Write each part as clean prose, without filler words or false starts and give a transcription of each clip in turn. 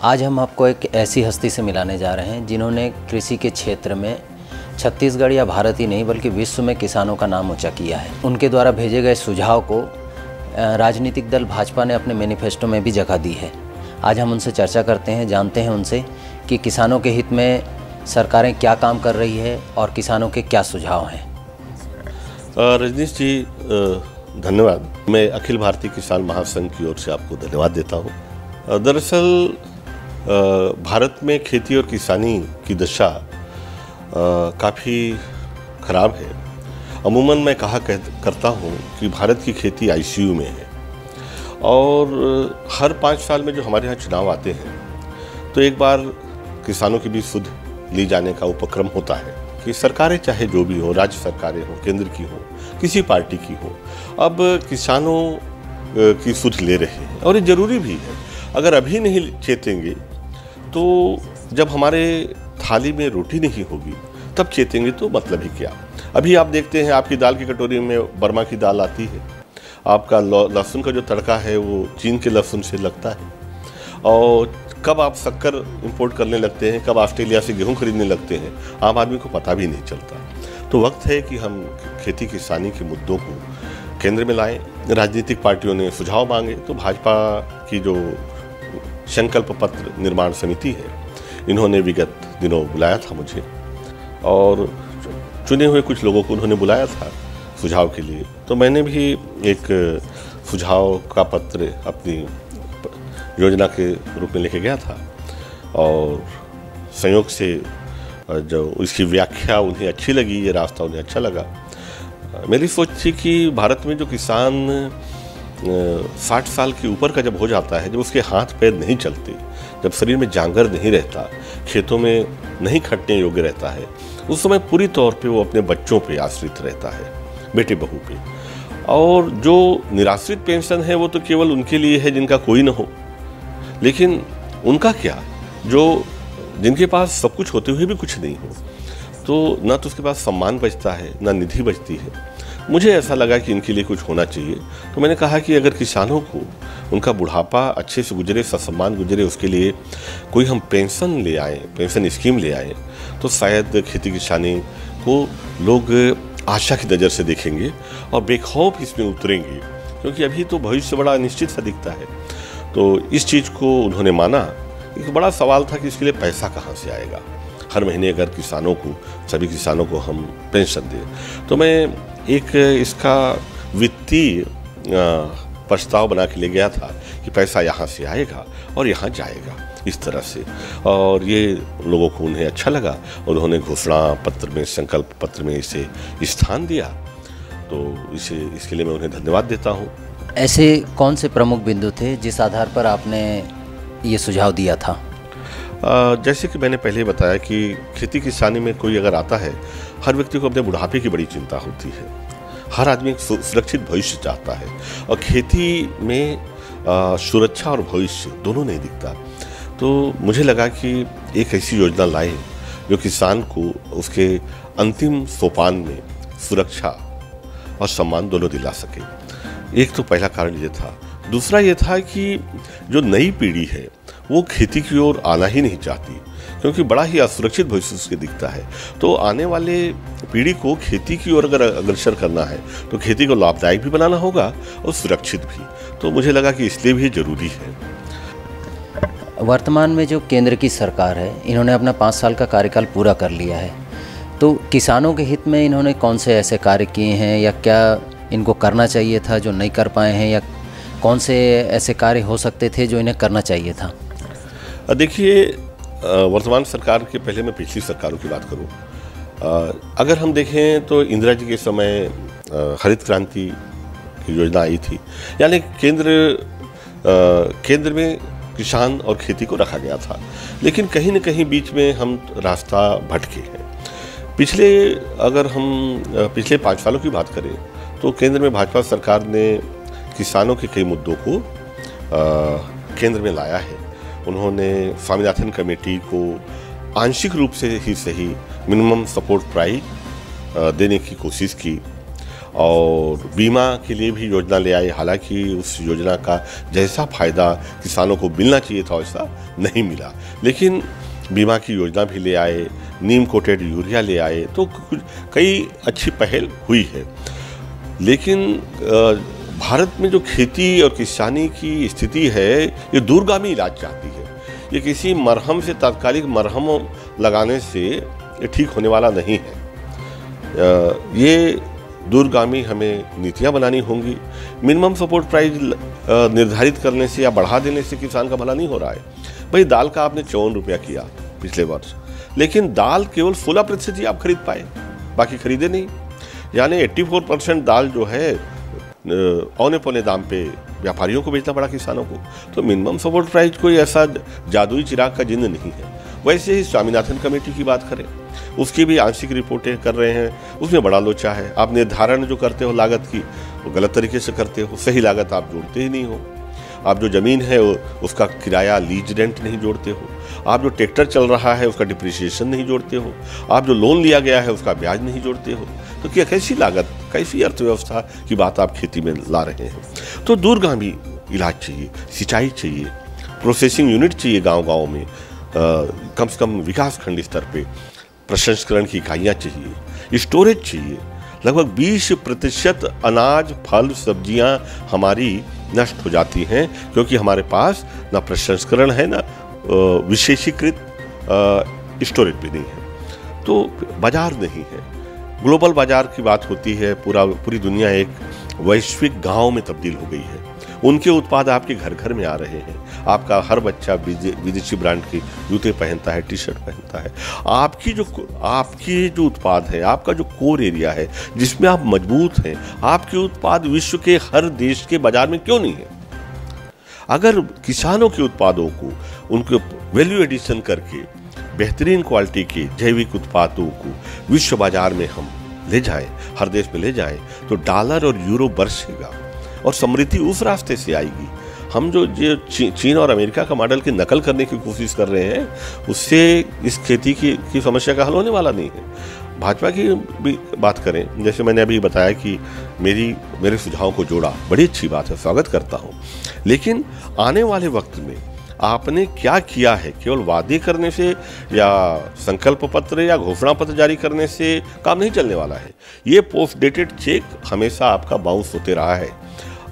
आज हम आपको एक ऐसी हस्ती से मिलाने जा रहे हैं जिन्होंने कृषि के क्षेत्र में छत्तीसगढ़ या भारत ही नहीं बल्कि विश्व में किसानों का नाम ऊंचा किया है। उनके द्वारा भेजे गए सुझाव को राजनीतिक दल भाजपा ने अपने मैनिफेस्टो में भी जगह दी है। आज हम उनसे चर्चा करते हैं, जानते हैं उनसे कि किसानों के हित में सरकारें क्या काम कर रही है और किसानों के क्या सुझाव हैं। रजनीश जी धन्यवाद। मैं अखिल भारतीय किसान महासंघ की ओर से आपको धन्यवाद देता हूँ। दरअसल भारत में खेती और किसानी की दशा काफ़ी ख़राब है। अमूमन मैं करता हूँ कि भारत की खेती आईसीयू में है और हर 5 साल में जो हमारे यहाँ चुनाव आते हैं तो एक बार किसानों की भी सुध ली जाने का उपक्रम होता है कि सरकारें चाहे जो भी हो, राज्य सरकारें हो, केंद्र की हो, किसी पार्टी की हो, अब किसानों की सुध ले रहे हैं और ये ज़रूरी भी है। अगर अभी नहीं चेतेंगे तो जब हमारे थाली में रोटी नहीं होगी तब चेतेंगे तो मतलब ही क्या। अभी आप देखते हैं आपकी दाल की कटोरी में बर्मा की दाल आती है, आपका लहसुन का जो तड़का है वो चीन के लहसुन से लगता है, और कब आप शक्कर इंपोर्ट करने लगते हैं, कब ऑस्ट्रेलिया से गेहूं खरीदने लगते हैं, आम आदमी को पता भी नहीं चलता। तो वक्त है कि हम खेती किसानी के मुद्दों को केंद्र में लाएं। राजनीतिक पार्टियों ने सुझाव मांगे तो भाजपा की जो संकल्प पत्र निर्माण समिति है, इन्होंने विगत दिनों बुलाया था मुझे और चुने हुए कुछ लोगों को उन्होंने बुलाया था सुझाव के लिए। तो मैंने भी एक सुझाव का पत्र अपनी योजना के रूप में लेके गया था और संयोग से जो इसकी व्याख्या उन्हें अच्छी लगी, ये रास्ता उन्हें अच्छा लगा। मेरी सोच थी कि भारत में जो किसान 60 साल के ऊपर का जब हो जाता है, जब उसके हाथ पैर नहीं चलते, जब शरीर में जांगर नहीं रहता, खेतों में नहीं खटने योग्य रहता है, उस समय पूरी तौर पे वो अपने बच्चों पे आश्रित रहता है, बेटे बहू पे। और जो निराश्रित पेंशन है वो तो केवल उनके लिए है जिनका कोई ना हो, लेकिन उनका क्या जो जिनके पास सब कुछ होते हुए भी कुछ नहीं हो, तो ना तो उसके पास सम्मान बचता है, ना निधि बचती है। मुझे ऐसा लगा कि इनके लिए कुछ होना चाहिए, तो मैंने कहा कि अगर किसानों को उनका बुढ़ापा अच्छे से गुजरे, ससम्मान गुजरे, उसके लिए कोई हम पेंशन ले आएँ, पेंशन स्कीम ले आएँ, तो शायद खेती किसानी को लोग आशा की नज़र से देखेंगे और बेखौफ इसमें उतरेंगे, क्योंकि अभी तो भविष्य बड़ा अनिश्चित सा दिखता है। तो इस चीज़ को उन्होंने माना। एक बड़ा सवाल था कि इसके लिए पैसा कहाँ से आएगा। हर महीने अगर किसानों को, सभी किसानों को हम पेंशन दें, तो मैं एक इसका वित्तीय प्रस्ताव बना के ले गया था कि पैसा यहाँ से आएगा और यहाँ जाएगा, इस तरह से। और ये लोगों को उन्हें अच्छा लगा और उन्होंने घोषणा पत्र में, संकल्प पत्र में इसे स्थान दिया। तो इसके लिए मैं उन्हें धन्यवाद देता हूँ। ऐसे कौन से प्रमुख बिंदु थे जिस आधार पर आपने ये सुझाव दिया था? जैसे कि मैंने पहले बताया कि खेती किसानी में कोई अगर आता है, हर व्यक्ति को अपने बुढ़ापे की बड़ी चिंता होती है। हर आदमी एक सुरक्षित भविष्य चाहता है और खेती में सुरक्षा और भविष्य दोनों नहीं दिखता। तो मुझे लगा कि एक ऐसी योजना लाए जो किसान को उसके अंतिम सोपान में सुरक्षा और सम्मान दोनों दिला सके। एक तो पहला कारण ये था। दूसरा ये था कि जो नई पीढ़ी है वो खेती की ओर आना ही नहीं चाहती, क्योंकि बड़ा ही असुरक्षित भविष्य उसके दिखता है। तो आने वाले पीढ़ी को खेती की ओर अगर अग्रसर करना है तो खेती को लाभदायक भी बनाना होगा और सुरक्षित भी। तो मुझे लगा कि इसलिए भी जरूरी है। वर्तमान में जो केंद्र की सरकार है, इन्होंने अपना 5 साल का कार्यकाल पूरा कर लिया है, तो किसानों के हित में इन्होंने कौन से ऐसे कार्य किए हैं या क्या इनको करना चाहिए था जो नहीं कर पाए हैं, या कौन से ऐसे कार्य हो सकते थे जो इन्हें करना चाहिए था? देखिए, वर्तमान सरकार के पहले मैं पिछली सरकारों की बात करूं, अगर हम देखें तो इंदिरा जी के समय हरित क्रांति की योजना आई थी, यानी केंद्र में किसान और खेती को रखा गया था, लेकिन कहीं न कहीं बीच में हम रास्ता भटके हैं। अगर हम पिछले 5 सालों की बात करें तो केंद्र में भाजपा सरकार ने किसानों के कई मुद्दों को केंद्र में लाया है। उन्होंने स्वामीनाथन कमेटी को आंशिक रूप से ही सही मिनिमम सपोर्ट प्राइस देने की कोशिश की और बीमा के लिए भी योजना ले आए। हालांकि उस योजना का जैसा फ़ायदा किसानों को मिलना चाहिए था वैसा नहीं मिला, लेकिन बीमा की योजना भी ले आए, नीम कोटेड यूरिया ले आए, तो कई अच्छी पहल हुई है। लेकिन भारत में जो खेती और किसानी की स्थिति है ये दूरगामी इलाज चाहती है। ये किसी मरहम से, तात्कालिक मरहम लगाने से ये ठीक होने वाला नहीं है। ये दूरगामी हमें नीतियाँ बनानी होंगी। मिनिमम सपोर्ट प्राइस निर्धारित करने से या बढ़ा देने से किसान का भला नहीं हो रहा है। भाई दाल का आपने 54 रुपया किया पिछले वर्ष, लेकिन दाल केवल 16% ही आप खरीद पाए, बाकी खरीदे नहीं। यानी 84% दाल जो है औने पौने दाम पे व्यापारियों को बेचना पड़ा किसानों को। तो मिनिमम सपोर्ट प्राइस कोई ऐसा जादुई चिराग का जिन्न नहीं है। वैसे ही स्वामीनाथन कमेटी की बात करें, उसकी भी आंशिक रिपोर्टें कर रहे हैं, उसमें बड़ा लोचा है। आप निर्धारण जो करते हो लागत की, वो गलत तरीके से करते हो। सही लागत आप जोड़ते ही नहीं हो। आप जो ज़मीन है उसका किराया, लीज रेंट नहीं जोड़ते हो। आप जो ट्रैक्टर चल रहा है उसका डिप्रिसिएशन नहीं जोड़ते हो। आप जो लोन लिया गया है उसका ब्याज नहीं जोड़ते हो। तो क्या कैसी लागत, कैसी अर्थव्यवस्था की बात आप खेती में ला रहे हैं। तो दूरगामी इलाज चाहिए, सिंचाई चाहिए, प्रोसेसिंग यूनिट चाहिए गांव-गांव में, कम से कम विकास खंड स्तर पे प्रसंस्करण की इकाइयाँ चाहिए, स्टोरेज चाहिए। लगभग 20% अनाज, फल, सब्जियां हमारी नष्ट हो जाती हैं क्योंकि हमारे पास ना प्रसंस्करण है, ना विशेषीकृत स्टोरेज भी नहीं है। तो बाजार नहीं है। ग्लोबल बाजार की बात होती है, पूरी दुनिया एक वैश्विक गांव में तब्दील हो गई है। उनके उत्पाद आपके घर घर में आ रहे हैं। आपका हर बच्चा विदेशी ब्रांड के जूते पहनता है, टी शर्ट पहनता है। आपकी जो उत्पाद है, आपका जो कोर एरिया है जिसमें आप मजबूत हैं, आपके उत्पाद विश्व के हर देश के बाजार में क्यों नहीं है? अगर किसानों के उत्पादों को, उनको वैल्यू एडिशन करके बेहतरीन क्वालिटी के जैविक उत्पादों को विश्व बाजार में हम ले जाएं, हर देश में ले जाएं, तो डॉलर और यूरो बरसेगा और समृद्धि उस रास्ते से आएगी। हम जो चीन और अमेरिका का मॉडल की नकल करने की कोशिश कर रहे हैं, उससे इस खेती की समस्या का हल होने वाला नहीं है। भाजपा की भी बात करें, जैसे मैंने अभी बताया कि मेरे सुझावों को जोड़ा, बड़ी अच्छी बात है, स्वागत करता हूँ। लेकिन आने वाले वक्त में आपने क्या किया है? केवल वादे करने से या संकल्प पत्र या घोषणा पत्र जारी करने से काम नहीं चलने वाला है। ये पोस्ट डेटेड चेक हमेशा आपका बाउंस होते रहा है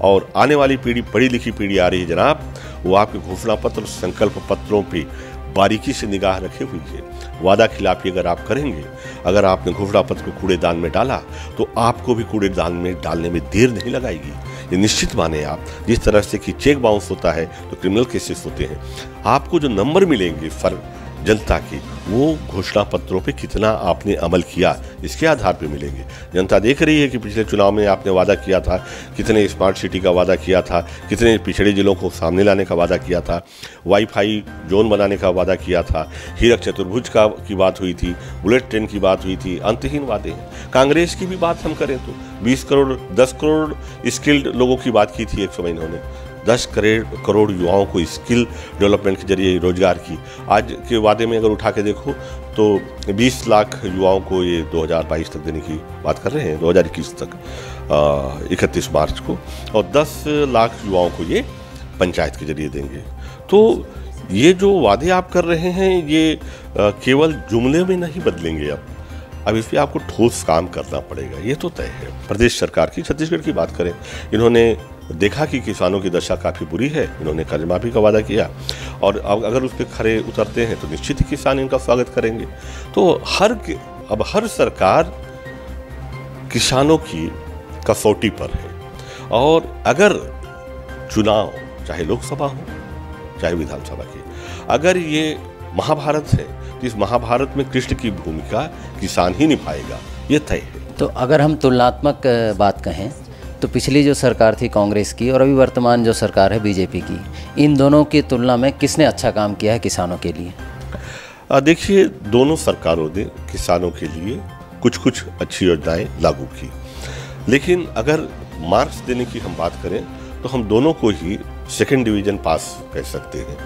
और आने वाली पीढ़ी, पढ़ी लिखी पीढ़ी आ रही है जनाब, वो आपके घोषणा पत्र, संकल्प पत्रों पे बारीकी से निगाह रखे हुई है। वादा खिलाफी अगर आप करेंगे, अगर आपने घोषणा पत्र को कूड़ेदान में डाला, तो आपको भी कूड़ेदान में डालने में देर नहीं लगाएगी। ये निश्चित माने आप। जिस तरह से कि चेक बाउंस होता है तो क्रिमिनल केसेस होते हैं, आपको जो नंबर मिलेंगे फर्क जनता की, वो घोषणा पत्रों पे कितना आपने अमल किया इसके आधार पे मिलेंगे। जनता देख रही है कि पिछले चुनाव में आपने वादा किया था, कितने स्मार्ट सिटी का वादा किया था, कितने पिछड़े जिलों को सामने लाने का वादा किया था, वाईफाई जोन बनाने का वादा किया था, हीरक चतुर्भुज की बात हुई थी, बुलेट ट्रेन की बात हुई थी। अंतहीन वादे हैं। कांग्रेस की भी बात हम करें तो 10 करोड़ स्किल्ड लोगों की बात की थी एक समय इन्होंने। 10 करोड़ युवाओं को स्किल डेवलपमेंट के जरिए रोजगार की। आज के वादे में अगर उठा के देखो तो 20 लाख युवाओं को ये 2022 तक देने की बात कर रहे हैं, 2021 तक 31 मार्च को, और 10 लाख युवाओं को ये पंचायत के जरिए देंगे। तो ये जो वादे आप कर रहे हैं ये केवल जुमले में नहीं बदलेंगे। अब इस पर आपको ठोस काम करना पड़ेगा, ये तो तय है। प्रदेश सरकार की, छत्तीसगढ़ की बात करें, इन्होंने देखा कि किसानों की दशा काफ़ी बुरी है, इन्होंने कर्ज माफी का वादा किया और अगर उस पर खरे उतरते हैं तो निश्चित ही किसान इनका स्वागत करेंगे। तो अब हर सरकार किसानों की कसौटी पर है और अगर चुनाव चाहे लोकसभा हो चाहे विधानसभा की, अगर ये महाभारत है तो इस महाभारत में कृष्ण की भूमिका किसान ही निभाएगा, ये तय है। तो अगर हम तुलनात्मक बात कहें तो पिछली जो सरकार थी कांग्रेस की और अभी वर्तमान जो सरकार है बीजेपी की, इन दोनों की तुलना में किसने अच्छा काम किया है किसानों के लिए? देखिए, दोनों सरकारों ने किसानों के लिए कुछ कुछ अच्छी योजनाएं लागू की, लेकिन अगर मार्क्स देने की हम बात करें तो हम दोनों को ही सेकंड डिवीजन पास कह सकते हैं।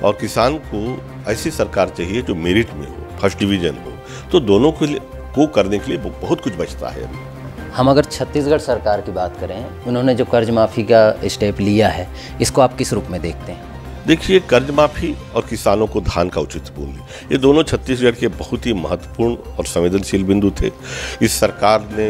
और किसान को ऐसी सरकार चाहिए जो मेरिट में हो, फर्स्ट डिवीजन हो। तो दोनों को करने के लिए बहुत कुछ बचता है अभी। हम अगर छत्तीसगढ़ सरकार की बात करें, उन्होंने जो कर्ज माफ़ी का स्टेप लिया है, इसको आप किस रूप में देखते हैं? देखिए, कर्ज माफी और किसानों को धान का उचित मूल्य, ये दोनों छत्तीसगढ़ के बहुत ही महत्वपूर्ण और संवेदनशील बिंदु थे। इस सरकार ने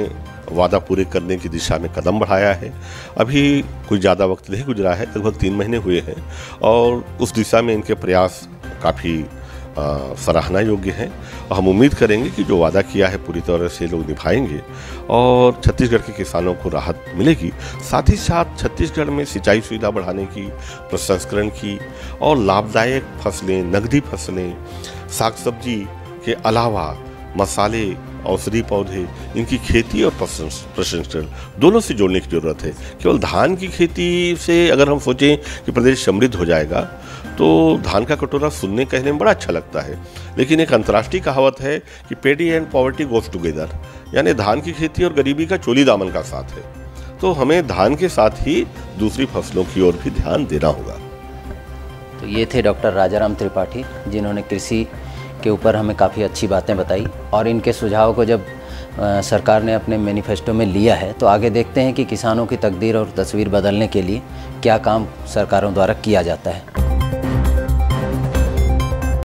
वादा पूरे करने की दिशा में कदम बढ़ाया है। अभी कोई ज़्यादा वक्त नहीं गुजरा है, लगभग 3 महीने हुए हैं, और उस दिशा में इनके प्रयास काफ़ी सराहना योग्य हैं। और हम उम्मीद करेंगे कि जो वादा किया है पूरी तरह से लोग निभाएंगे और छत्तीसगढ़ के किसानों को राहत मिलेगी। साथ ही साथ छत्तीसगढ़ में सिंचाई सुविधा बढ़ाने की, प्रसंस्करण की और लाभदायक फसलें, नकदी फसलें, साग सब्जी के अलावा मसाले, औषधि पौधे, इनकी खेती और प्रसंस्करण दोनों से जोड़ने की ज़रूरत है। केवल धान की खेती से अगर हम सोचें कि प्रदेश समृद्ध हो जाएगा, तो धान का कटोरा सुनने कहने में बड़ा अच्छा लगता है, लेकिन एक अंतर्राष्ट्रीय कहावत है कि पेडी एंड पॉवर्टी गोज टुगेदर, यानी धान की खेती और गरीबी का चोली दामन का साथ है। तो हमें धान के साथ ही दूसरी फसलों की ओर भी ध्यान देना होगा। तो ये थे डॉक्टर राजाराम त्रिपाठी, जिन्होंने कृषि के ऊपर हमें काफ़ी अच्छी बातें बताई, और इनके सुझाव को जब सरकार ने अपने मैनिफेस्टो में लिया है, तो आगे देखते हैं कि किसानों की तकदीर और तस्वीर बदलने के लिए क्या काम सरकारों द्वारा किया जाता है।